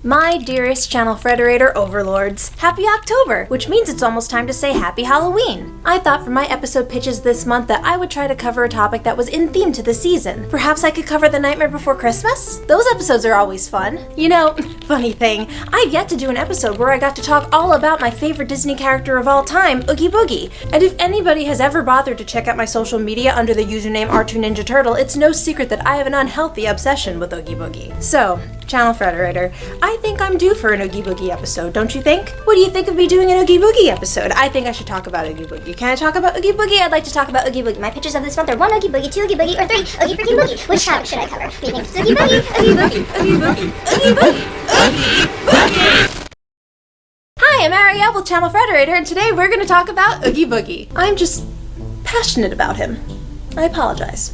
My dearest Channel Frederator overlords, happy October, which means it's almost time to say happy Halloween. I thought for my episode pitches this month that I would try to cover a topic that was in theme to the season. Perhaps I could cover The Nightmare Before Christmas? Those episodes are always fun. You know, funny thing, I've yet to do an episode where I got to talk all about my favorite Disney character of all time, Oogie Boogie. And if anybody has ever bothered to check out my social media under the username R2 Ninja Turtle, it's no secret that I have an unhealthy obsession with Oogie Boogie. So, Channel Frederator, I think I'm due for an Oogie Boogie episode, don't you think? What do you think of me doing an Oogie Boogie episode? I think I should talk about Oogie Boogie. Can I talk about Oogie Boogie? I'd like to talk about Oogie Boogie. My pictures of this month are 1 Oogie Boogie, 2 Oogie Boogie, or 3 Oogie freaking Boogie. Which topic should I cover? Greetings, Oogie Boogie, Oogie Boogie, Oogie Boogie, Oogie Boogie, Oogie Boogie. Hi, I'm Arielle with Channel Frederator, and today we're going to talk about Oogie Boogie. I'm just passionate about him. I apologize.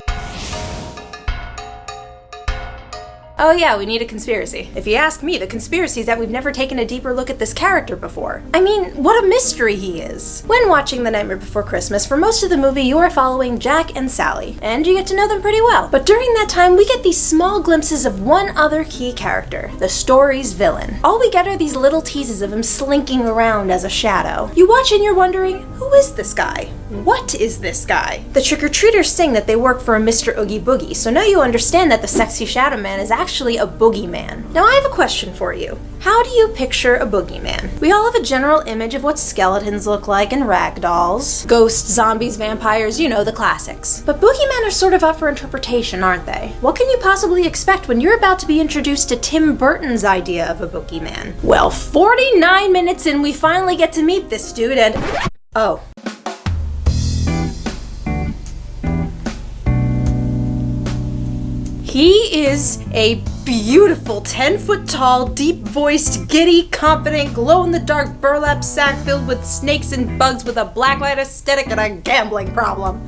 Oh yeah, we need a conspiracy. If you ask me, the conspiracy is that we've never taken a deeper look at this character before. I mean, what a mystery he is. When watching The Nightmare Before Christmas, for most of the movie you are following Jack and Sally, and you get to know them pretty well. But during that time, we get these small glimpses of one other key character, the story's villain. All we get are these little teases of him slinking around as a shadow. You watch and you're wondering, who is this guy? What is this guy? The trick-or-treaters sing that they work for a Mr. Oogie Boogie, so now you understand that the sexy shadow man is actually a boogeyman. Now I have a question for you. How do you picture a boogeyman? We all have a general image of what skeletons look like and rag dolls. Ghosts, zombies, vampires, you know, the classics. But boogeymen are sort of up for interpretation, aren't they? What can you possibly expect when you're about to be introduced to Tim Burton's idea of a boogeyman? Well, 49 minutes in, we finally get to meet this dude and... oh. He is a beautiful 10-foot-tall, deep-voiced, giddy, confident, glow-in-the-dark burlap sack filled with snakes and bugs with a blacklight aesthetic and a gambling problem.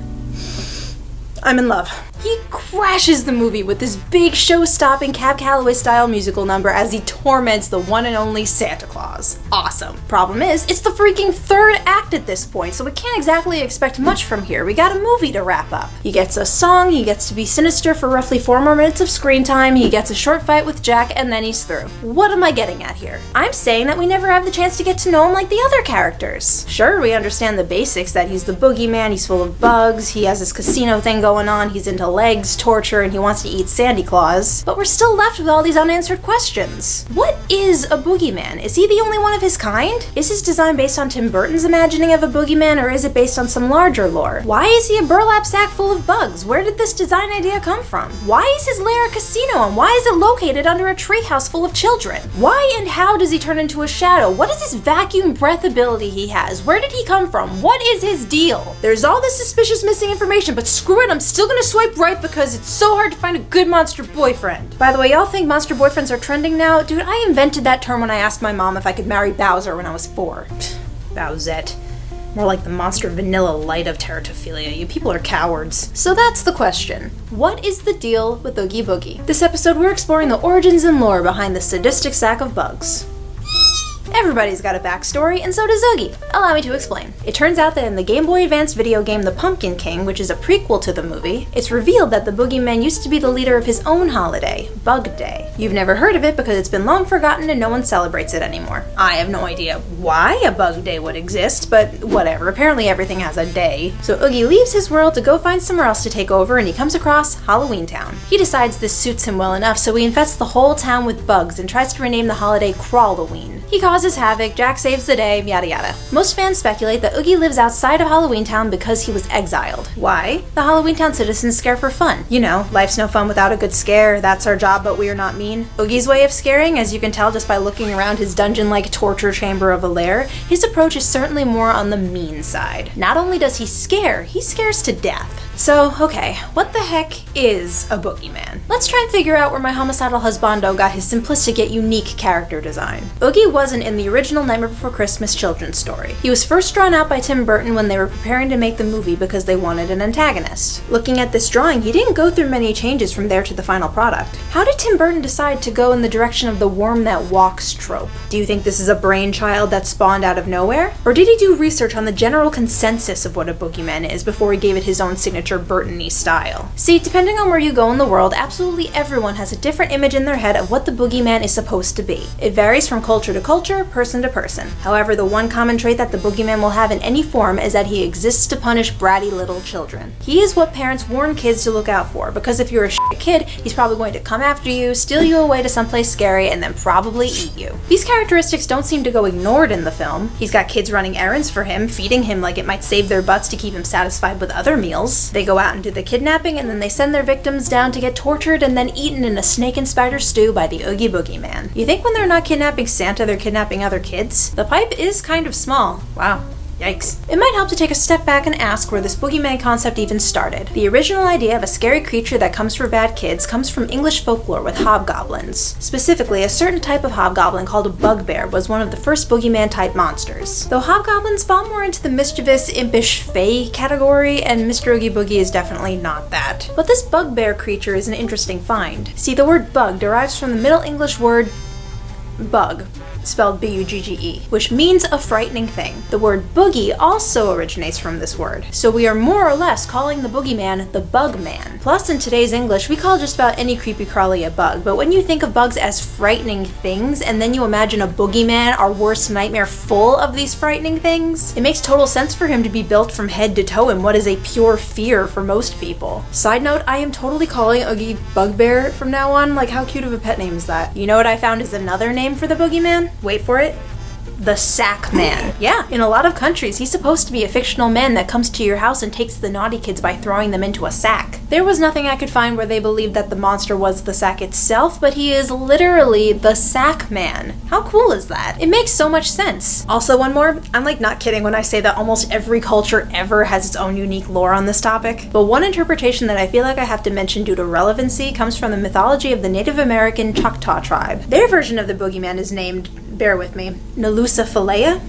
I'm in love. He crashes the movie with this big show-stopping Cab Calloway-style musical number as he torments the one and only Santa Claus. Awesome. Problem is, it's the freaking third act at this point, so we can't exactly expect much from here. We got a movie to wrap up. He gets a song, he gets to be sinister for roughly 4 more minutes of screen time, he gets a short fight with Jack, and then he's through. What am I getting at here? I'm saying that we never have the chance to get to know him like the other characters. Sure, we understand the basics, that he's the boogeyman, he's full of bugs, he has this casino thing going on, he's into legs, torture, and he wants to eat Sandy Claus. But we're still left with all these unanswered questions. What is a boogeyman? Is he the only one of his kind? Is his design based on Tim Burton's imagining of a boogeyman, or is it based on some larger lore? Why is he a burlap sack full of bugs? Where did this design idea come from? Why is his lair a casino, and why is it located under a treehouse full of children? Why and how does he turn into a shadow? What is this vacuum breath ability he has? Where did he come from? What is his deal? There's all this suspicious missing information, but screw it, I'm still gonna swipe right because it's so hard to find a good monster boyfriend. By the way, y'all think monster boyfriends are trending now? Dude, I invented that term when I asked my mom if I could marry Bowser when I was 4. Bowsette. More like the monster vanilla light of teratophilia. You people are cowards. So that's the question. What is the deal with Oogie Boogie? This episode we're exploring the origins and lore behind the sadistic sack of bugs. Everybody's got a backstory, and so does Oogie. Allow me to explain. It turns out that in the Game Boy Advance video game The Pumpkin King, which is a prequel to the movie, it's revealed that the boogeyman used to be the leader of his own holiday, Bug Day. You've never heard of it because it's been long forgotten and no one celebrates it anymore. I have no idea why a Bug Day would exist, but whatever, apparently everything has a day. So Oogie leaves his world to go find somewhere else to take over, and he comes across Halloween Town. He decides this suits him well enough, so he infests the whole town with bugs and tries to rename the holiday Crawloween. He causes havoc, Jack saves the day, yada yada. Most fans speculate that Oogie lives outside of Halloween Town because he was exiled. Why? The Halloween Town citizens scare for fun. You know, life's no fun without a good scare, that's our job but we are not mean. Oogie's way of scaring, as you can tell just by looking around his dungeon-like torture chamber of a lair, his approach is certainly more on the mean side. Not only does he scare, he scares to death. So, okay, what the heck is a boogeyman? Let's try and figure out where my homicidal husbando got his simplistic yet unique character design. Oogie wasn't in the original Nightmare Before Christmas children's story. He was first drawn out by Tim Burton when they were preparing to make the movie because they wanted an antagonist. Looking at this drawing, he didn't go through many changes from there to the final product. How did Tim Burton decide to go in the direction of the worm that walks trope? Do you think this is a brainchild that spawned out of nowhere? Or did he do research on the general consensus of what a boogeyman is before he gave it his own signature signature Burton-y style. See, depending on where you go in the world, absolutely everyone has a different image in their head of what the boogeyman is supposed to be. It varies from culture to culture, person to person. However, the one common trait that the boogeyman will have in any form is that he exists to punish bratty little children. He is what parents warn kids to look out for, because if you're a shit kid, he's probably going to come after you, steal you away to someplace scary, and then probably eat you. These characteristics don't seem to go ignored in the film. He's got kids running errands for him, feeding him like it might save their butts to keep him satisfied with other meals. They go out and do the kidnapping, and then they send their victims down to get tortured and then eaten in a snake and spider stew by the Oogie Boogie Man. You think when they're not kidnapping Santa, they're kidnapping other kids? The pipe is kind of small. Wow. Yikes. It might help to take a step back and ask where this boogeyman concept even started. The original idea of a scary creature that comes for bad kids comes from English folklore with hobgoblins. Specifically, a certain type of hobgoblin called a bugbear was one of the first boogeyman-type monsters. Though hobgoblins fall more into the mischievous, impish, fae category, and Mr. Oogie Boogie is definitely not that. But this bugbear creature is an interesting find. See, the word bug derives from the Middle English word bug, spelled B-U-G-G-E, which means a frightening thing. The word boogie also originates from this word, so we are more or less calling the boogeyman the bug man. Plus, in today's English, we call just about any creepy crawly a bug, but when you think of bugs as frightening things, and then you imagine a boogeyman, our worst nightmare, full of these frightening things, it makes total sense for him to be built from head to toe in what is a pure fear for most people. Side note, I am totally calling Oogie Bugbear from now on. Like, how cute of a pet name is that? You know what I found is another name for the boogeyman? Wait for it. The Sack Man. Yeah, in a lot of countries, he's supposed to be a fictional man that comes to your house and takes the naughty kids by throwing them into a sack. There was nothing I could find where they believed that the monster was the sack itself, but he is literally the Sack Man. How cool is that? It makes so much sense. Also, one more, I'm like not kidding when I say that almost every culture ever has its own unique lore on this topic, but one interpretation that I feel like I have to mention due to relevancy comes from the mythology of the Native American Choctaw tribe. Their version of the boogeyman is named, bear with me, Nalusafalaya?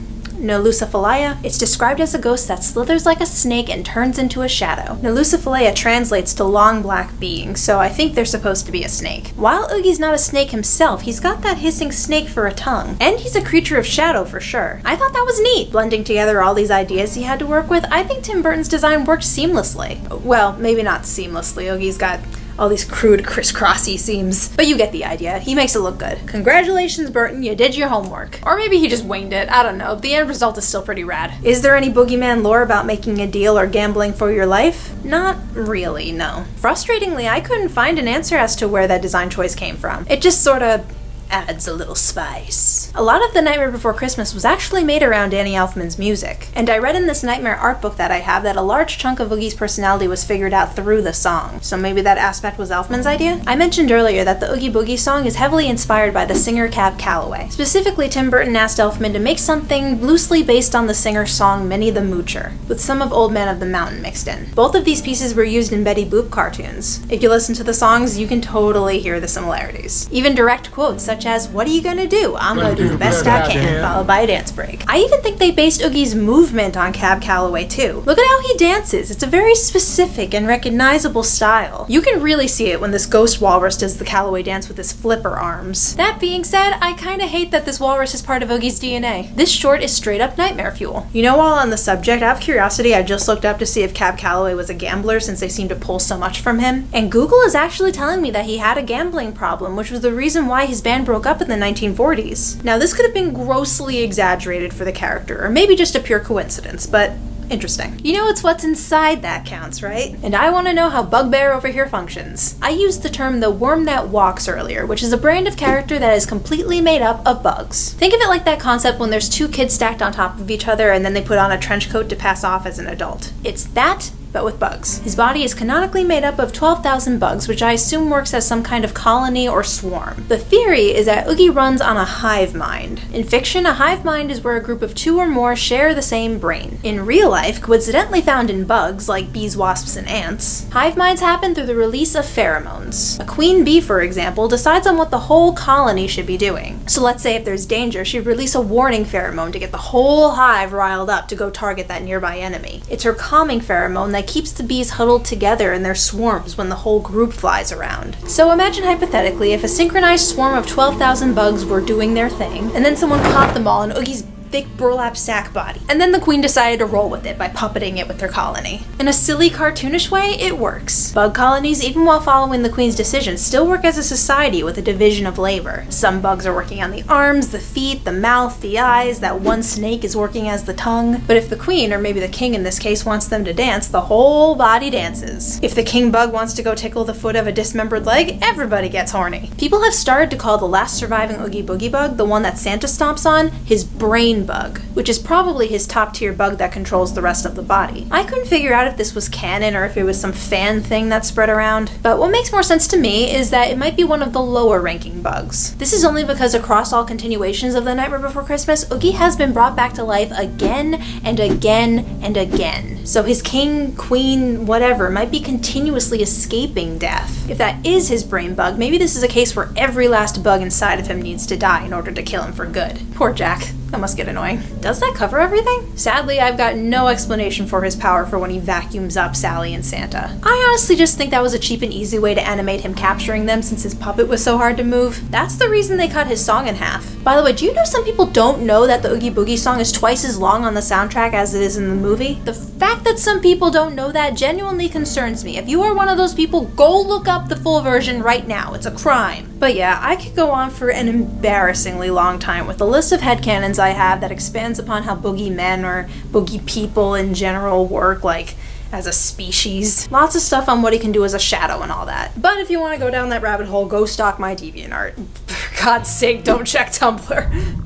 It's described as a ghost that slithers like a snake and turns into a shadow. Nalusafalaya translates to long black being, so I think they're supposed to be a snake. While Oogie's not a snake himself, he's got that hissing snake for a tongue. And he's a creature of shadow for sure. I thought that was neat, blending together all these ideas he had to work with. I think Tim Burton's design worked seamlessly. Well, maybe not seamlessly. Oogie's got all these crude crisscrossy seams. But you get the idea. He makes it look good. Congratulations, Burton, you did your homework. Or maybe he just winged it. I don't know. The end result is still pretty rad. Is there any boogeyman lore about making a deal or gambling for your life? Not really, no. Frustratingly, I couldn't find an answer as to where that design choice came from. It just sorta adds a little spice. A lot of The Nightmare Before Christmas was actually made around Danny Elfman's music, and I read in this Nightmare art book that I have that a large chunk of Oogie's personality was figured out through the song, so maybe that aspect was Elfman's idea? I mentioned earlier that the Oogie Boogie song is heavily inspired by the singer Cab Calloway. Specifically, Tim Burton asked Elfman to make something loosely based on the singer's song Minnie the Moocher, with some of Old Man of the Mountain mixed in. Both of these pieces were used in Betty Boop cartoons. If you listen to the songs, you can totally hear the similarities. Even direct quotes such as, "What are you gonna do? I'm gonna do the best I can," followed by a dance break. I even think they based Oogie's movement on Cab Calloway too. Look at how he dances. It's a very specific and recognizable style. You can really see it when this ghost walrus does the Calloway dance with his flipper arms. That being said, I kinda hate that this walrus is part of Oogie's DNA. This short is straight up nightmare fuel. You know, while on the subject, out of curiosity, I just looked up to see if Cab Calloway was a gambler since they seem to pull so much from him. And Google is actually telling me that he had a gambling problem, which was the reason why his band broke up in the 1940s. Now, this could have been grossly exaggerated for the character, or maybe just a pure coincidence, but interesting. You know, it's what's inside that counts, right? And I want to know how Bugbear over here functions. I used the term the worm that walks earlier, which is a brand of character that is completely made up of bugs. Think of it like that concept when there's two kids stacked on top of each other and then they put on a trench coat to pass off as an adult. It's that, but with bugs. His body is canonically made up of 12,000 bugs, which I assume works as some kind of colony or swarm. The theory is that Oogie runs on a hive mind. In fiction, a hive mind is where a group of two or more share the same brain. In real life, coincidentally found in bugs, like bees, wasps, and ants, hive minds happen through the release of pheromones. A queen bee, for example, decides on what the whole colony should be doing. So let's say if there's danger, she'd release a warning pheromone to get the whole hive riled up to go target that nearby enemy. It's her calming pheromone that keeps the bees huddled together in their swarms when the whole group flies around. So imagine hypothetically if a synchronized swarm of 12,000 bugs were doing their thing, and then someone caught them all and Oogie's thick burlap sack body. And then the queen decided to roll with it by puppeting it with her colony. In a silly, cartoonish way, it works. Bug colonies, even while following the queen's decision, still work as a society with a division of labor. Some bugs are working on the arms, the feet, the mouth, the eyes, that one snake is working as the tongue. But if the queen, or maybe the king in this case, wants them to dance, the whole body dances. If the king bug wants to go tickle the foot of a dismembered leg, everybody gets horny. People have started to call the last surviving Oogie Boogie bug, the one that Santa stomps on, his brain bug, which is probably his top tier bug that controls the rest of the body. I couldn't figure out if this was canon or if it was some fan thing that spread around, but what makes more sense to me is that it might be one of the lower ranking bugs. This is only because across all continuations of The Nightmare Before Christmas, Oogie has been brought back to life again and again and again. So his king, queen, whatever, might be continuously escaping death. If that is his brain bug, maybe this is a case where every last bug inside of him needs to die in order to kill him for good. Poor Jack. That must get annoying. Does that cover everything? Sadly, I've got no explanation for his power for when he vacuums up Sally and Santa. I honestly just think that was a cheap and easy way to animate him capturing them since his puppet was so hard to move. That's the reason they cut his song in half. By the way, do you know some people don't know that the Oogie Boogie song is twice as long on the soundtrack as it is in the movie? The fact that some people don't know that genuinely concerns me. If you are one of those people, go look up the full version right now. It's a crime. But yeah, I could go on for an embarrassingly long time with the list of headcanons I have that expands upon how boogie men or boogie people in general work, like as a species. Lots of stuff on what he can do as a shadow and all that. But if you want to go down that rabbit hole, go stalk my DeviantArt. For God's sake, don't check Tumblr.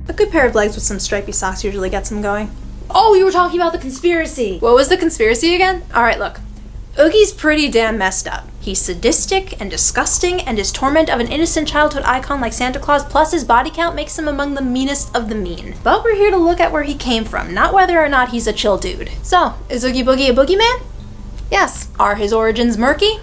A good pair of legs with some stripy socks usually gets him going. Oh, you were talking about the conspiracy! What was the conspiracy again? Alright, look. Oogie's pretty damn messed up. He's sadistic and disgusting, and his torment of an innocent childhood icon like Santa Claus plus his body count makes him among the meanest of the mean. But we're here to look at where he came from, not whether or not he's a chill dude. So, is Oogie Boogie a boogeyman? Yes. Are his origins murky?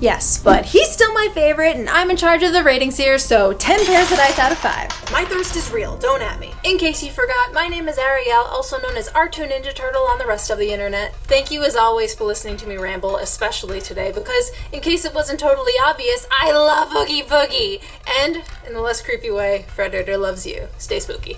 Yes, but he's still my favorite, and I'm in charge of the ratings here, so 10 pairs of dice out of 5. My thirst is real, don't at me. In case you forgot, my name is Arielle, also known as R2 Ninja Turtle on the rest of the internet. Thank you as always for listening to me ramble, especially today, because in case it wasn't totally obvious, I love Oogie Boogie! And, in the less creepy way, Frederator loves you. Stay spooky.